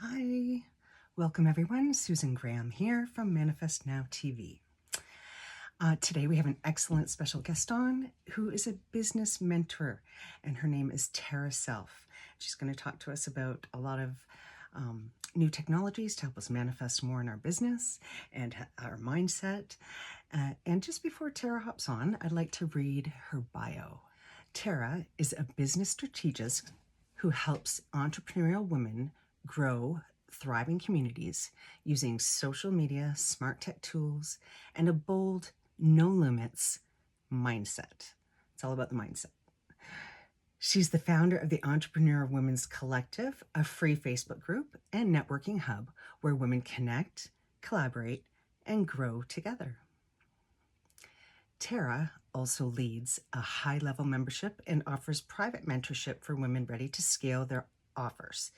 Hi, welcome everyone. Susan Graham here from Manifest Now TV. Today we have an excellent special guest on who is a business mentor, and her name is Tara Self. She's going to talk to us about a lot of new technologies to help us manifest more in our business and our mindset. And just before Tara hops on, I'd like to read her bio. Tara is a business strategist who helps entrepreneurial women grow thriving communities using social media, smart tech tools, and a bold, no limits mindset. It's all about the mindset. She's the founder of the Entrepreneur Women's Collective, a free Facebook group and networking hub where women connect, collaborate, and grow together. Tara also leads a high-level membership and offers private mentorship for women ready to scale their offers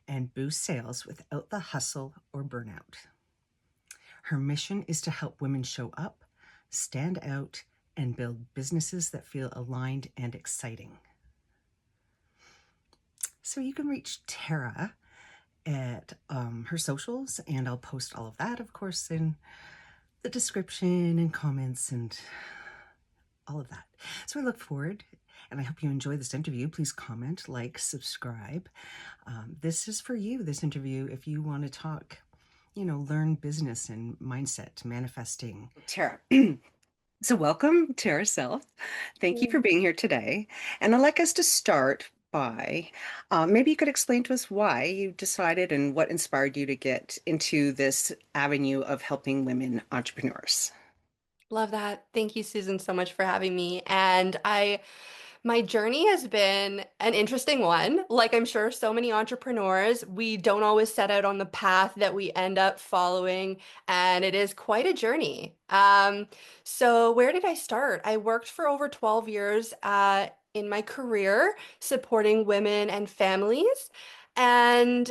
and boost sales without the hustle or burnout. Her mission is to help women show up, stand out, and build businesses that feel aligned and exciting. So you can reach Tara at her socials, and I'll post all of that, of course, in the description and comments and all of that. So I look forward, and I hope you enjoy this interview. Please comment, like, subscribe. This is for you, this interview, if you want to talk, learn business and mindset, manifesting. Tara. So welcome, Tara Self. Thank you for being here today. And I'd like us to start by maybe you could explain to us why you decided and what inspired you to get into this avenue of helping women entrepreneurs. Love that. Thank you, Susan, so much for having me. My journey has been an interesting one. Like I'm sure so many entrepreneurs, we don't always set out on the path that we end up following, and it is quite a journey. So where did I start? I worked for over 12 years in my career supporting women and families. And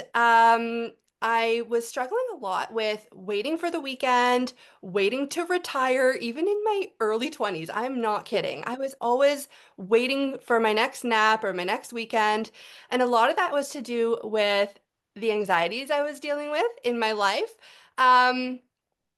I was struggling a lot with waiting for the weekend, waiting to retire, even in my early 20s. I'm not kidding. I was always waiting for my next nap or my next weekend. And a lot of that was to do with the anxieties I was dealing with in my life. Um,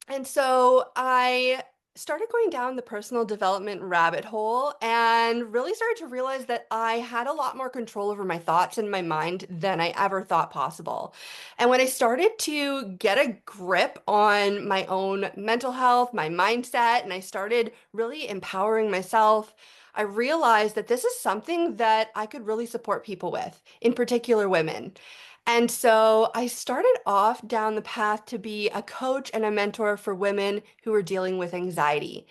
and so I started going down the personal development rabbit hole and really started to realize that I had a lot more control over my thoughts and my mind than I ever thought possible. And when I started to get a grip on my own mental health, my mindset, and I started really empowering myself, I realized that this is something that I could really support people with, in particular women. And so I started off down the path to be a coach and a mentor for women who were dealing with anxiety.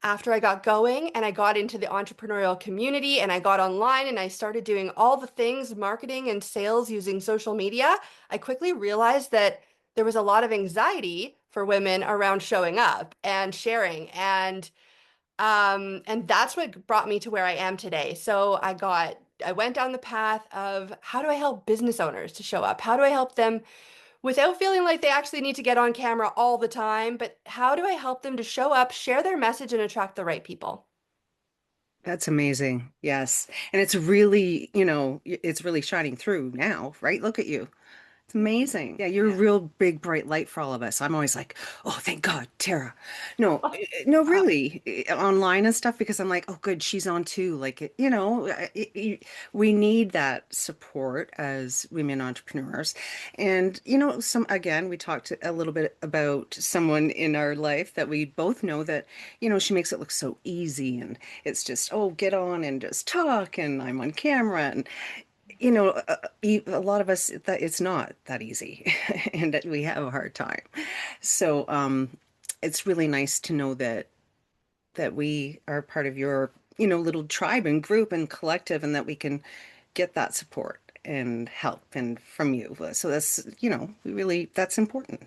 After I got going and I got into the entrepreneurial community and I got online and I started doing all the things, marketing and sales using social media, I quickly realized that there was a lot of anxiety for women around showing up and sharing. And that's what brought me to where I am today. So I went down the path of how do I help business owners to show up? How do I help them without feeling like they actually need to get on camera all the time? But how do I help them to show up, share their message, and attract the right people? That's amazing. Yes. And it's really, it's really shining through now, right? Look at you. It's amazing. Yeah, you're a Yeah. real big bright light for all of us. I'm always like, oh, thank God, Tara. No, Oh, no, wow. really, online and stuff because I'm like, oh, good, she's on too. Like, we need that support as women entrepreneurs. And, again, we talked a little bit about someone in our life that we both know that, she makes it look so easy and it's just, oh, get on and just talk and I'm on camera. And a lot of us that it's not that easy and that we have a hard time. So it's really nice to know that we are part of your, little tribe and group and collective and that we can get that support and help and from you. So that's, we really that's important.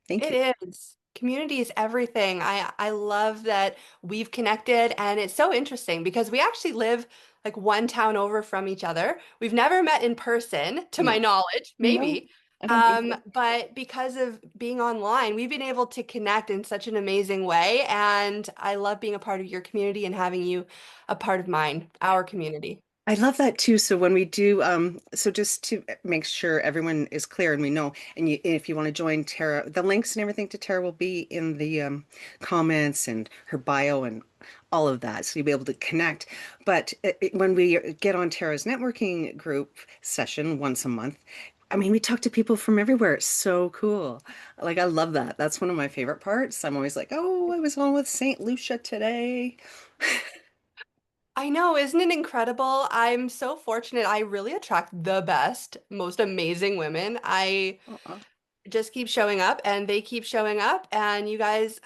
Thank you. It is. Community is everything. I love that we've connected, and it's so interesting because we actually live like one town over from each other. We've never met in person, to my No, knowledge, no, maybe. I don't think so. But because of being online, we've been able to connect in such an amazing way. And I love being a part of your community and having you a part of mine, our community. I love that too. So when we do, so just to make sure everyone is clear and we know, and if you want to join Tara, the links and everything to Tara will be in the comments and her bio and all of that. So you'll be able to connect. But when we get on Tara's networking group session once a month, I mean, we talk to people from everywhere. It's so cool. Like, I love that. That's one of my favorite parts. I'm always like, oh, I was on with St. Lucia today. I know, isn't it incredible? I'm so fortunate. I really attract the best, most amazing women. I Uh-uh. just keep showing up and they keep showing up. And you guys,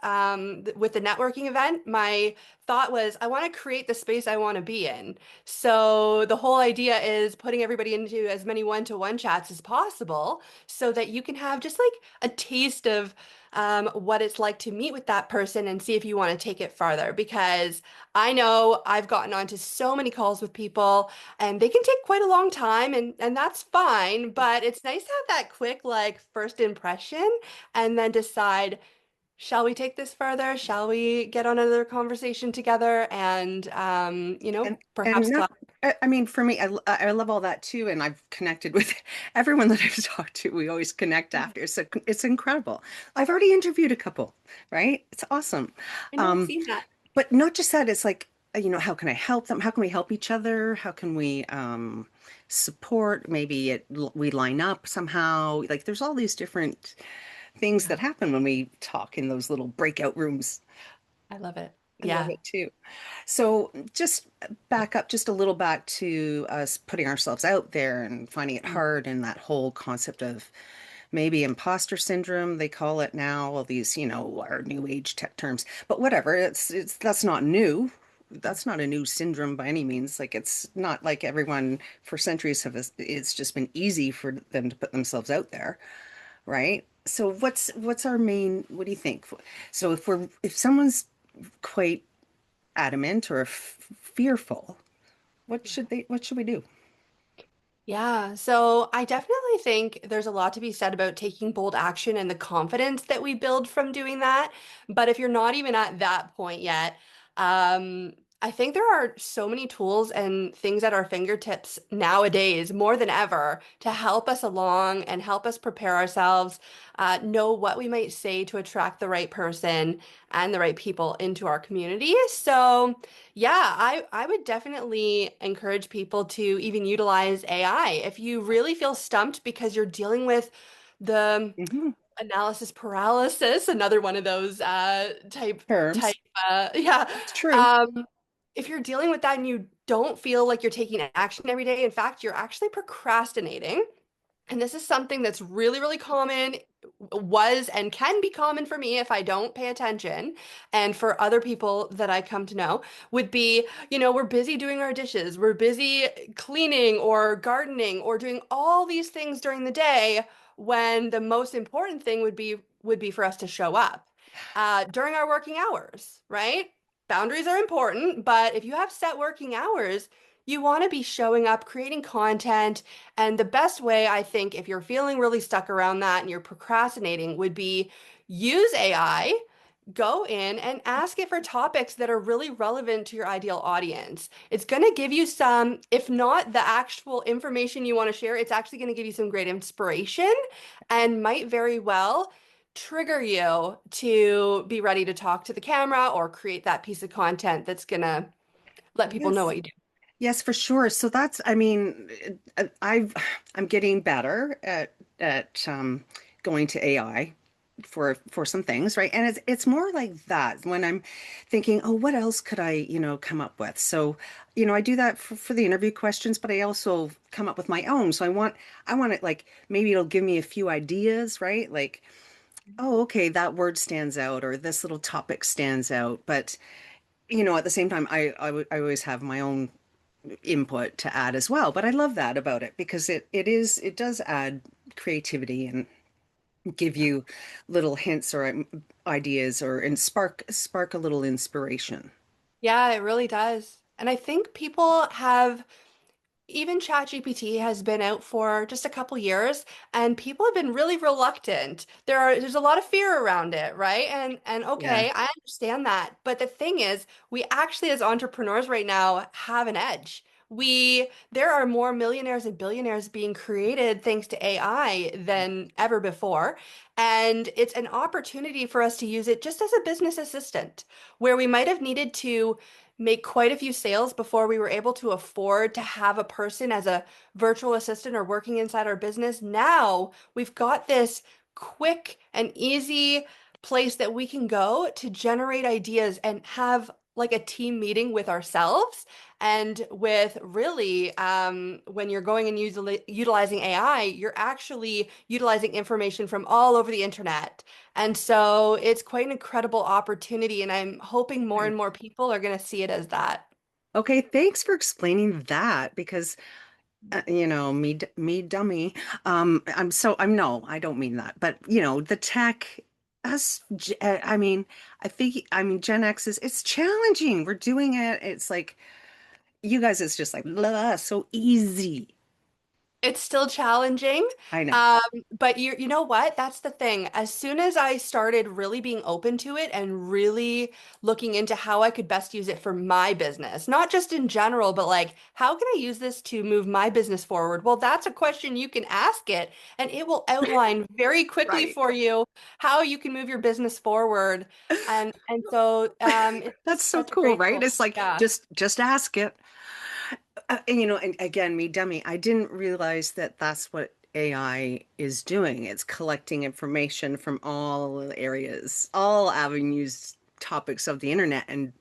with the networking event, my thought was I want to create the space I want to be in. So the whole idea is putting everybody into as many one-to-one chats as possible so that you can have just like a taste of what it's like to meet with that person and see if you want to take it farther. Because I know I've gotten onto so many calls with people and they can take quite a long time and that's fine, but it's nice to have that quick like first impression and then decide, shall we take this further? Shall we get on another conversation together and And perhaps not, collab. I mean, for me, I love all that too, and I've connected with everyone that I've talked to. We always connect after, so it's incredible. I've already interviewed a couple, right? It's awesome. I know I've Um, seen that. but not just that, it's like, how can I help them? How can we help each other? How can we support? Maybe we line up somehow. Like, there's all these different things Yeah, that happen when we talk in those little breakout rooms. I love it. I love Yeah. it too. So just back up just a little back to us putting ourselves out there and finding it Mm. hard and that whole concept of maybe imposter syndrome, they call it now, all these, our new age tech terms. But whatever, it's that's not new. That's not a new syndrome by any means. Like it's not like everyone for centuries have it's just been easy for them to put themselves out there, right? So what's our main, what do you think? So if someone's quite adamant or fearful, what should we do? Yeah, so I definitely think there's a lot to be said about taking bold action and the confidence that we build from doing that. But if you're not even at that point yet, I think there are so many tools and things at our fingertips nowadays, more than ever, to help us along and help us prepare ourselves, know what we might say to attract the right person and the right people into our community. So, yeah, I would definitely encourage people to even utilize AI. If you really feel stumped because you're dealing with the Hmm. analysis paralysis, another one of those type Terms. yeah. It's true. Um, if you're dealing with that and you don't feel like you're taking action every day, in fact, you're actually procrastinating. And this is something that's really, really common, was and can be common for me if I don't pay attention. And for other people that I come to know, would be, we're busy doing our dishes, we're busy cleaning or gardening or doing all these things during the day when the most important thing would be for us to show up during our working hours, right? Boundaries are important, but if you have set working hours, you want to be showing up, creating content, and the best way, I think, if you're feeling really stuck around that and you're procrastinating, would be use AI, go in and ask it for topics that are really relevant to your ideal audience. It's going to give you some, if not the actual information you want to share, it's actually going to give you some great inspiration and might very well trigger you to be ready to talk to the camera or create that piece of content that's going to let people know Yes. what you do. Yes, for sure. So that's, I mean, I'm getting better at going to AI for some things, right? And it's more like that when I'm thinking, oh, what else could I, come up with? So, I do that for the interview questions, but I also come up with my own. So I want it like maybe it'll give me a few ideas, right? Like, oh, okay, that word stands out or this little topic stands out. But, at the same time, I always have my own input to add as well. But I love that about it because it does add creativity and give you little hints or ideas or and spark a little inspiration. Yeah, it really does. And I think people have, even ChatGPT has been out for just a couple years, and people have been really reluctant. There's a lot of fear around it, right? And Yeah. okay, I understand that. But the thing is, we actually as entrepreneurs right now have an edge. There are more millionaires and billionaires being created thanks to AI than ever before. And it's an opportunity for us to use it just as a business assistant, where we might have needed to make quite a few sales before we were able to afford to have a person as a virtual assistant or working inside our business. Now we've got this quick and easy place that we can go to generate ideas and have like a team meeting with ourselves and with really, when you're going and utilizing AI, you're actually utilizing information from all over the internet. And so it's quite an incredible opportunity. And I'm hoping more and Right. more people are going to see it as that. Okay, thanks for explaining that because me dummy. I'm no, I don't mean that, but the tech I mean, Gen X is it's challenging. We're doing it. It's like you guys, it's just like blah, so easy. It's still challenging. I know. Um, but you know what? That's the thing. As soon as I started really being open to it and really looking into how I could best use it for my business, not just in general, but like, how can I use this to move my business forward? Well, that's a question you can ask it, and it will outline very quickly Right. for you how you can move your business forward. And so it's That's so such a cool, great right? tool. It's like Yeah. just ask it. And again, me dummy, I didn't realize that that's what AI is doing. It's collecting information from all areas, all avenues, topics of the internet, and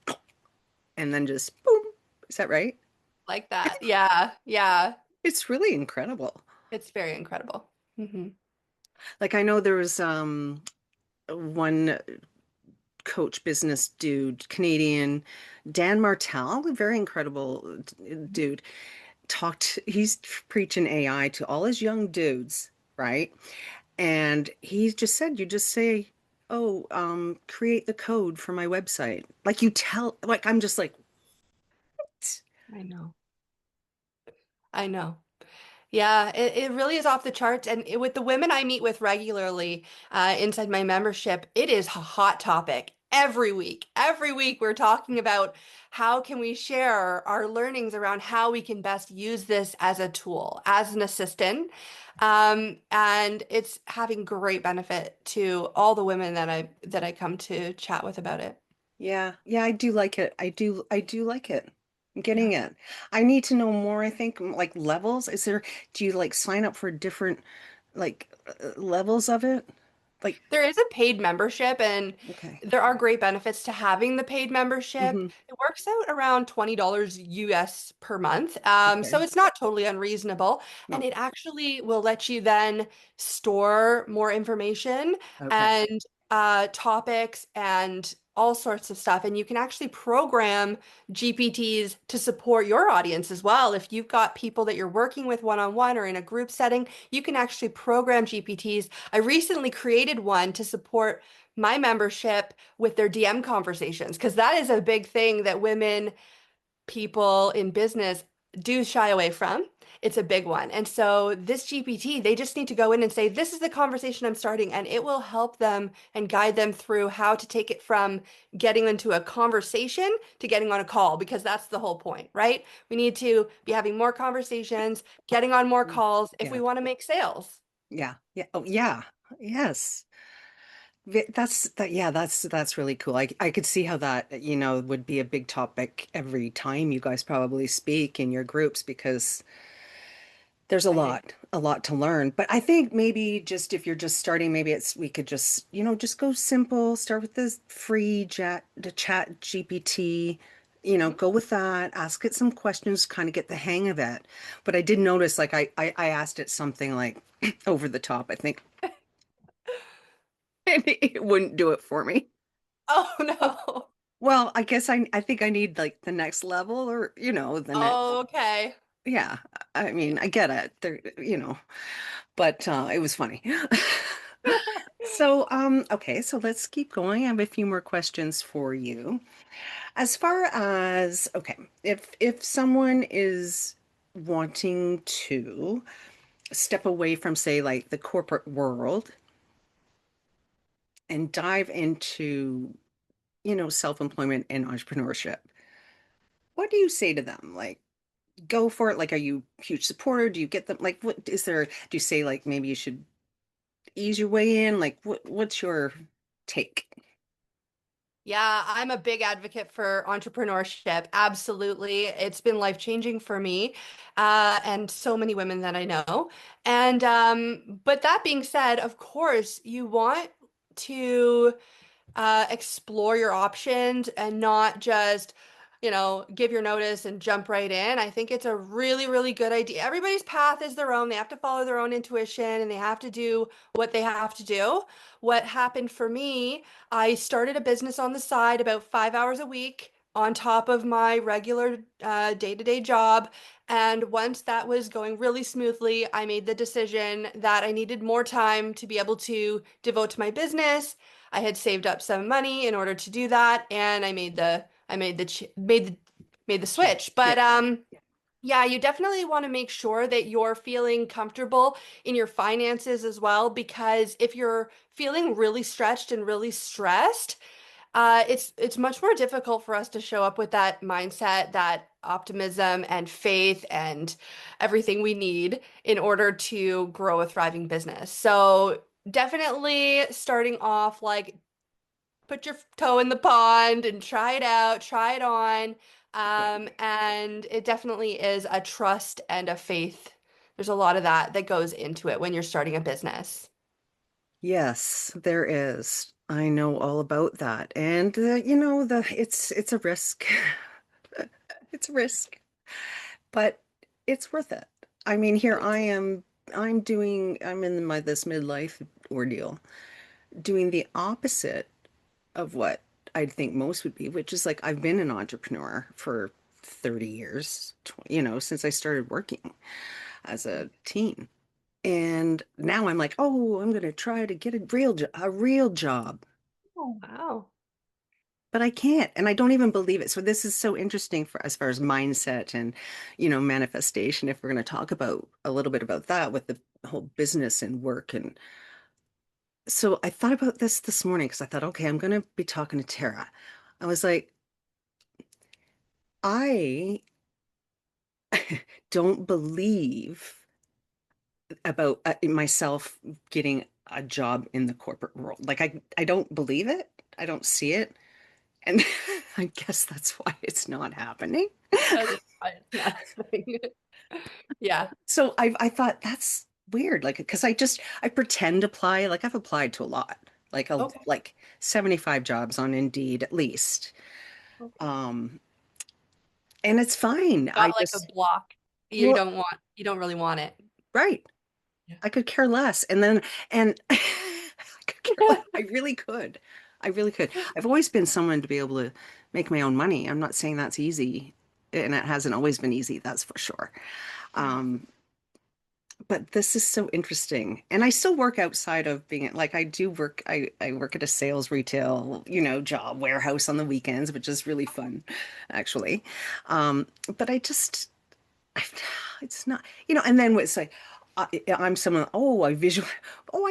then just boom. Is that right? Like that. Yeah. Yeah. It's really incredible. It's very incredible. Like I know there was one coach business dude, Canadian, Dan Martell, a very incredible dude, he's preaching AI to all his young dudes, right? And he just said, you just say, oh, create the code for my website. Like I'm just like, what? I know. I know. Yeah, it really is off the charts. And with the women I meet with regularly inside my membership, it is a hot topic every week. Every week we're talking about how can we share our learnings around how we can best use this as a tool, as an assistant. And it's having great benefit to all the women that I come to chat with about it. Yeah, yeah, I do like it. I do like it. I'm getting Yeah. it. I need to know more, I think, like levels. Do you like sign up for different like levels of it? Like, There is a paid membership, and okay. there are great benefits to having the paid membership. Hmm. It works out around $20 US per month. So Okay. it's not totally unreasonable. And No. it actually will let you then store more information Okay. and topics and all sorts of stuff. And you can actually program GPTs to support your audience as well. If you've got people that you're working with one-on-one or in a group setting, you can actually program GPTs. I recently created one to support my membership with their DM conversations because that is a big thing that women, people in business do shy away from. It's a big one. And so this GPT, they just need to go in and say, this is the conversation I'm starting, and it will help them and guide them through how to take it from getting into a conversation to getting on a call, because that's the whole point, right? We need to be having more conversations, getting on more Mm. calls if we Yeah. want to make sales. Yeah. Yeah. Oh, yeah. Yes. Yeah, that's really cool. I could see how that, would be a big topic every time you guys probably speak in your groups because there's Exciting. a lot to learn. But I think maybe just if you're just starting, maybe we could just, just go simple, start with this the chat GPT, Mhm. go with that, ask it some questions, kind of get the hang of it. But I did notice like I asked it something like over the top, I think, and it wouldn't do it for me. Oh no. Well, I guess I think I need like the next level or, the next. Okay. Yeah. I mean, I get it. But it was funny. So, okay, so let's keep going. I have a few more questions for you. As far as, okay, if someone is wanting to step away from, say, like the corporate world and dive into, self-employment and entrepreneurship, what do you say to them? Like, go for it? Like, are you a huge supporter? Do you get them? Like, what is there? Do you say like maybe you should ease your way in? Like, what's your take? Yeah, I'm a big advocate for entrepreneurship. Absolutely. It's been life-changing for me, and so many women that I know. And but that being said, of course, you want to explore your options and not just, give your notice and jump right in. I think it's a really, really good idea. Everybody's path is their own. They have to follow their own intuition and they have to do what they have to do. What happened for me, I started a business on the side about 5 hours a week on top of my regular day-to-day job. And once that was going really smoothly, I made the decision that I needed more time to be able to devote to my business. I had saved up some money in order to do that, and I made the switch. Yeah. But yeah, you definitely want to make sure that you're feeling comfortable in your finances as well, because if you're feeling really stretched and really stressed, it's much more difficult for us to show up with that mindset, that optimism and faith and everything we need in order to grow a thriving business. So definitely starting off like put your toe in the pond and try it out, try it on. Yeah. And it definitely is a trust and a faith. There's a lot of that goes into it when you're starting a business. Yes, there is. I know all about that. And the it's a risk. It's a risk, but it's worth it. I mean, here I am, I'm in my this midlife ordeal, doing the opposite of what I'd think most would be, which is like I've been an entrepreneur for 30 years, since I started working as a teen. And now I'm like, oh, I'm going to try to get a real job, Oh, wow. but I can't, and I don't even believe it. So this is so interesting for as far as mindset and, manifestation. If we're going to talk about a little bit about that with the whole business and work. And so I thought about this morning because I thought, okay, I'm going to be talking to Tara. I was like, I don't believe about myself getting a job in the corporate world. Like I don't believe it. I don't see it. And I guess that's why it's not happening. That is why it's not happening. Yeah. So I thought that's weird. Like, because I pretend to apply. Like I've applied to a lot, Okay. like 75 jobs on Indeed at least. Okay. Um, and it's fine. I Got like a just block. well, You don't really want it. right. Yeah. I could care less. And I could care less. I really could. I really could. I've always been someone to be able to make my own money. I'm not saying that's easy, and it hasn't always been easy, that's for sure. Um, but this is so interesting. And I still work outside of being like I do work, I work at a sales retail, job warehouse on the weekends, which is really fun, actually. But I, it's not, and then it's like I'm someone, oh, I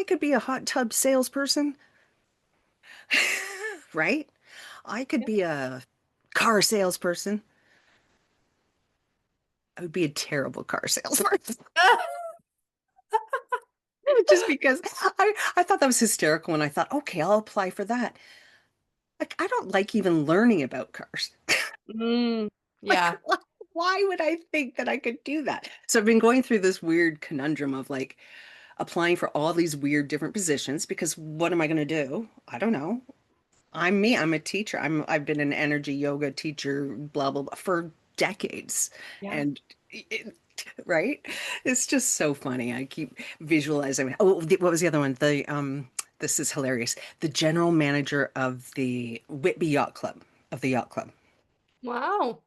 could be a hot tub salesperson, right? I could Yeah. be a car salesperson. I would be a terrible car salesperson. Just because I thought that was hysterical and I thought, okay, I'll apply for that. Like, I don't like even learning about cars. Mm, Like, yeah. why would I think that I could do that? So I've been going through this weird conundrum of like applying for all these weird different positions because what am I going to do? I don't know. I'm me. I'm a teacher. I've been an energy yoga teacher, blah blah blah, for decades. Yeah. And right? It's just so funny. I keep visualizing. Oh, what was the other one? This is hilarious. The general manager of the Whitby Yacht Club, of the yacht club. Wow.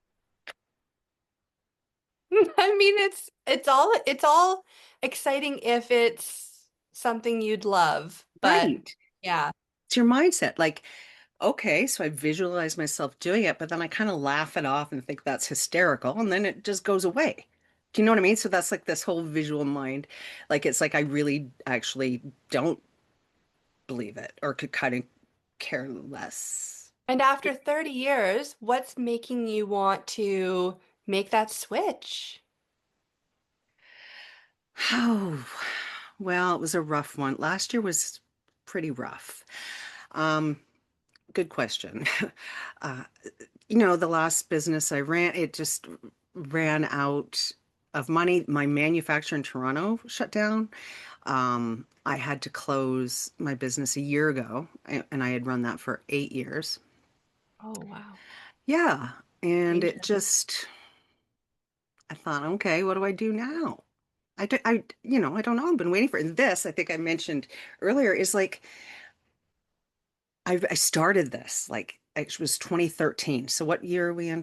I mean, it's all exciting if it's something you'd love, but Right. yeah. It's your mindset. Like, okay, so I visualize myself doing it, but then I kind of laugh it off and think that's hysterical, and then it just goes away. Do you know what I mean? So that's like this whole visual mind. Like it's like I really actually don't believe it or could kind of care less. And after 30 years, what's making you want to make that switch? Oh, well, it was a rough one. Last year was pretty rough. Um, Good question. Uh, the last business I ran, it just ran out of money. My manufacturer in Toronto shut down. I had to close my business a year ago, and I had run that for 8 years. Oh, wow. Yeah, and Change it it. just, I thought, okay, what do I do now? I don't know. I've been waiting for it. And this, I think I mentioned earlier, is like I started this like it was 2013. So what year are we in?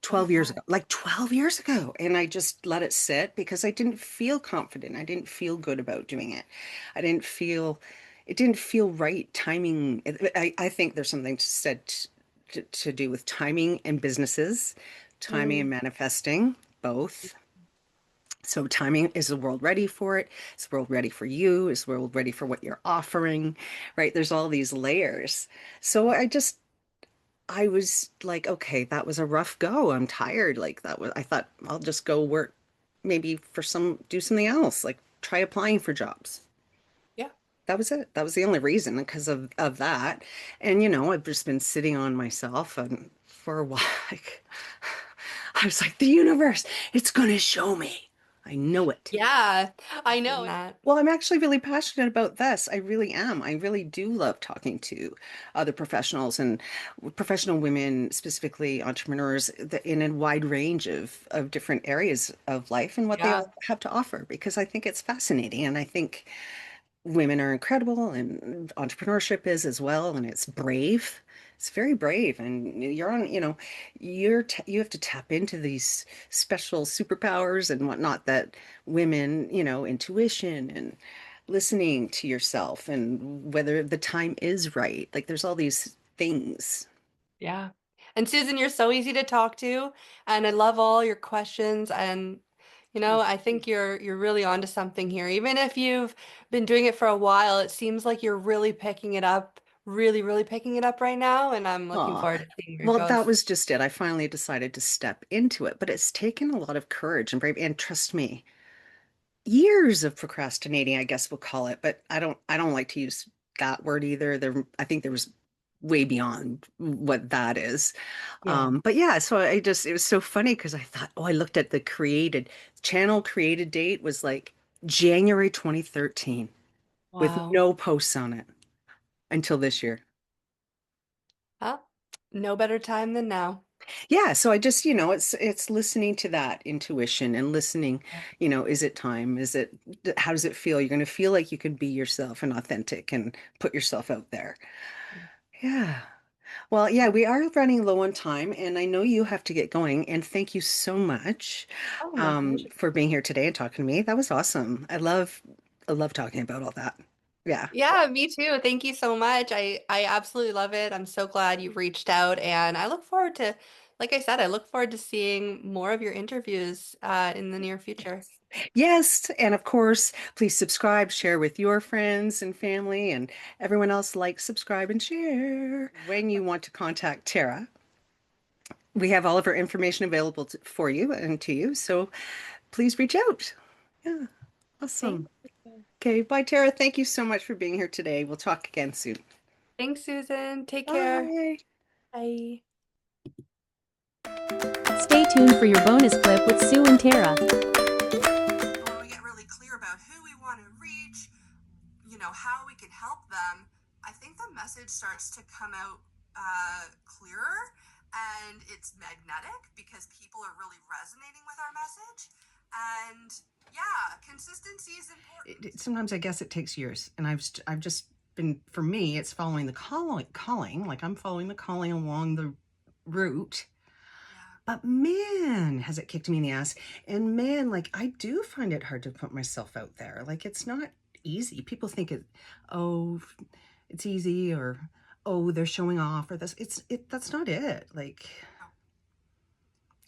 12 years 25. ago. Like 12 years ago. And I just let it sit because I didn't feel confident. I didn't feel good about doing it. I didn't feel it didn't feel right timing. I think there's something said to do with timing and businesses, timing and Mm, manifesting, both. So timing, is the world ready for it? Is the world ready for you? Is the world ready for what you're offering? Right? There's all these layers. So I was like, okay, that was a rough go. I'm tired. Like I thought I'll just go work maybe do something else, like try applying for jobs. yeah. That was it. That was the only reason because of that. And I've just been sitting on myself and for a while. Like, I was like, the universe, it's gonna show me. I know it. Yeah, I know that. Well, I'm actually really passionate about this. I really am. I really do love talking to other professionals and professional women, specifically entrepreneurs in a wide range of different areas of life and what they Yeah. all have to offer, because I think it's fascinating. And I think women are incredible and entrepreneurship is as well. And it's brave. It's very brave. And you have to tap into these special superpowers and whatnot that women, intuition and listening to yourself and whether the time is right. Like there's all these things. Yeah. And Susan, you're so easy to talk to, and I love all your questions and I think you're really onto something here. Even if you've been doing it for a while, it seems like you're really picking it up, really, really picking it up right now, and I'm looking Aw. forward to seeing where it Well, that goes. was just it. I finally decided to step into it, but it's taken a lot of courage and brave, and trust me, years of procrastinating, I guess we'll call it, but I don't like to use that word either. I think there was way beyond what that is. Yeah. But yeah, so it was so funny because I thought, oh, I looked at the channel created date was like January 2013 with Wow. no posts on it until this year. Well, no better time than now. Yeah, so I just, it's listening to that intuition and listening, Yeah. is it time? How does it feel? You're going to feel like you can be yourself and authentic and put yourself out there. Yeah. Well, yeah, we are running low on time, and I know you have to get going. And thank you so much Oh, my pleasure. for being here today and talking to me. That was awesome. I love talking about all that. Yeah. Yeah, me too. Thank you so much. I absolutely love it. I'm so glad you reached out, and I look forward to, like I said, I look forward to seeing more of your interviews in the near future. Yes, and of course, please subscribe, share with your friends and family, and everyone else like, subscribe, and share. When you want to contact Tara, we have all of her information available for you and to you, so please reach out. Yeah, Thank awesome. you. Okay, bye, Tara. Thank you so much for being here today. We'll talk again soon. Thanks, Susan. Take care. Bye. Bye. Stay tuned for your bonus clip with Sue and Tara. When we get really clear about who we want to reach, how we can help them, I think the message starts to come out clearer and it's magnetic because people are really resonating with our message. And yeah, consistency is important. Sometimes I guess it takes years, and I've just been, for me, it's following the calling, like I'm following the calling along the route. Yeah. But man, has it kicked me in the ass. And man, like I do find it hard to put myself out there. Like it's not easy. People think oh, it's easy, or oh, they're showing off, or that's not it. Like No,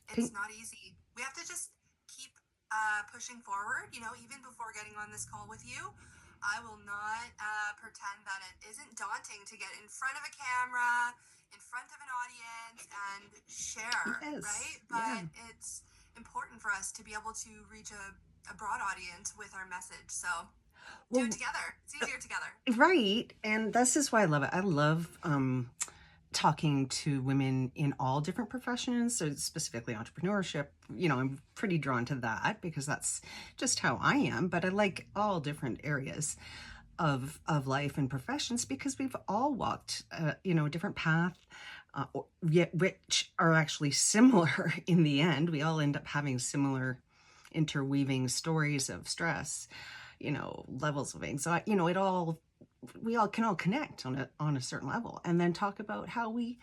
it's think not easy. We have to just keep pushing forward. Even before getting on this call with you, I will not pretend that it isn't daunting to get in front of a camera, in front of an audience, and share, Yes, right? yeah. But it's important for us to be able to reach a broad audience with our message. So do Well, it together. It's easier together. right. And this is why I love it. I love talking to women in all different professions, so specifically entrepreneurship. I'm pretty drawn to that because that's just how I am, but I like all different areas of life and professions because we've all walked a different path, yet which are actually similar in the end. We all end up having similar interweaving stories of stress, levels of anxiety. We all can connect on a certain level, and then talk about how we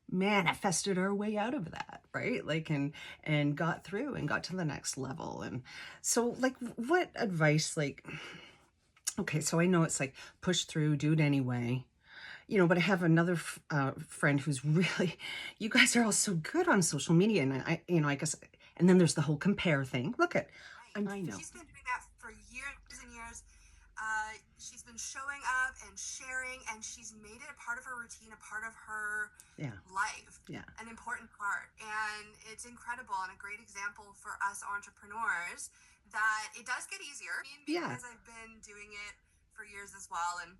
manifested our way out of that, right? Like, and got through and got to the next level. And so, like, what advice, like, okay, so I know it's like push through, do it anyway, but I have another friend who's really, you guys are all so good on social media, and I guess, and then there's the whole compare thing. Look at, Right. I know. She's been doing that for years and years. She's been showing up and sharing, and she's made it a part of her routine, a part of her Yeah, life, yeah, an important part. And it's incredible and a great example for us entrepreneurs that it does get easier yeah. because I've been doing it for years as well. And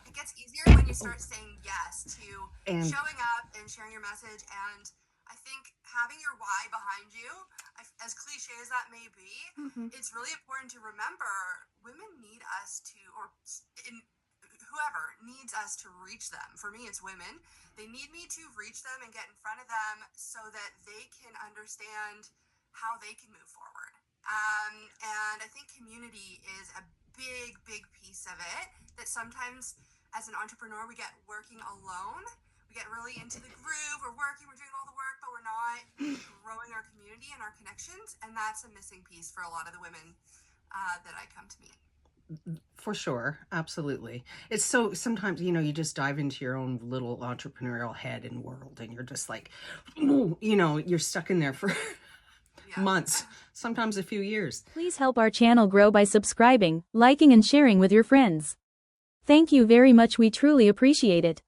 it gets easier when you start saying yes to And showing up and sharing your message. And I think having your why behind you, as cliche as that may be, mhm. it's really important to remember women need us to, or whoever needs us to reach them. For me, it's women. They need me to reach them and get in front of them so that they can understand how they can move forward. And I think community is a big piece of it, that sometimes as an entrepreneur, we get working alone. We get really into the groove. We're working, we're doing all the work, but we're not growing our community and our connections. And that's a missing piece for a lot of the women that I come to meet. For sure, absolutely. It's so sometimes, you just dive into your own little entrepreneurial head and world, and you're just like, you're stuck in there for Yeah. months, sometimes a few years. Please help our channel grow by subscribing, liking and sharing with your friends. Thank you very much, we truly appreciate it.